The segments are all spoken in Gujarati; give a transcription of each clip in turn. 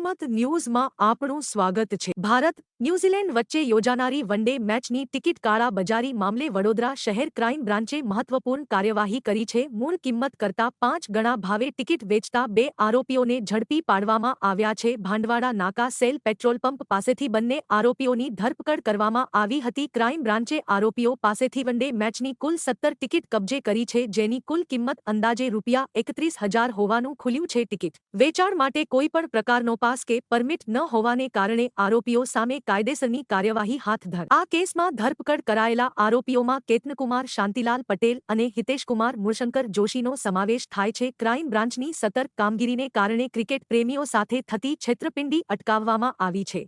કિંમત ન્યૂઝમાં આપનું સ્વાગત છે। ભારત ન્યૂઝીલેન્ડ વચ્ચે યોજાનારી વનડે મેચની ટિકિટ કાળા બજારી મામલે વડોદરા શહેર ક્રાઇમ બ્રાન્ચે મહત્વપૂર્ણ કાર્યવાહી કરી છે। મૂળ કિંમત કરતાં 5 ગણા ભાવે ટિકિટ વેચતા 2 આરોપીઓને ઝડપી પાડવામાં આવ્યા છે। ભાંડવાડા નાકા સેલ પેટ્રોલ પંપ પાસેથી બંને આરોપીઓની ધરપકડ કરવામાં આવી હતી। ક્રાઇમ બ્રાન્ચે આરોપીઓ પાસેથી વનડે મેચની કુલ 17 ટિકિટ કબજે કરી છે, જેની કુલ કિંમત અંદાજે ₹31,000 હોવાનું ખુલ્યું છે। ટિકિટ વેચાણ માટે કોઈપણ પ્રકારનો પાસ કે પરમિટ ન હોવાને કારણે આરોપીઓ સામે કાયદેસરની કાર્યવાહી હાથ ધરાઈ। આ કેસમાં ધરપકડ કરાયેલા આરોપીઓમાં કેતનકુમાર શાંતિલાલ પટેલ અને હિતેશકુમાર મૂળશંકર જોશીનો સમાવેશ થાય છે। ક્રાઇમ બ્રાન્ચની સતર્ક કામગીરીને કારણે ક્રિકેટ પ્રેમીઓ સાથે થતી છેતરપિંડી અટકાવવામાં આવી છે।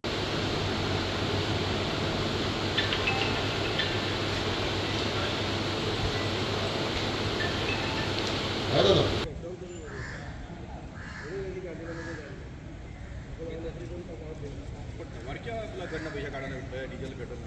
તમારે क्या પેલા ઘરના પૈસા કાઢવાના ડીઝલ પેટ્રોલ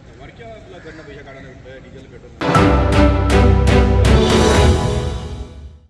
તમારે क्या પેલા ઘરના પૈસા કાઢવાના ડીઝલ પેટ્રોલ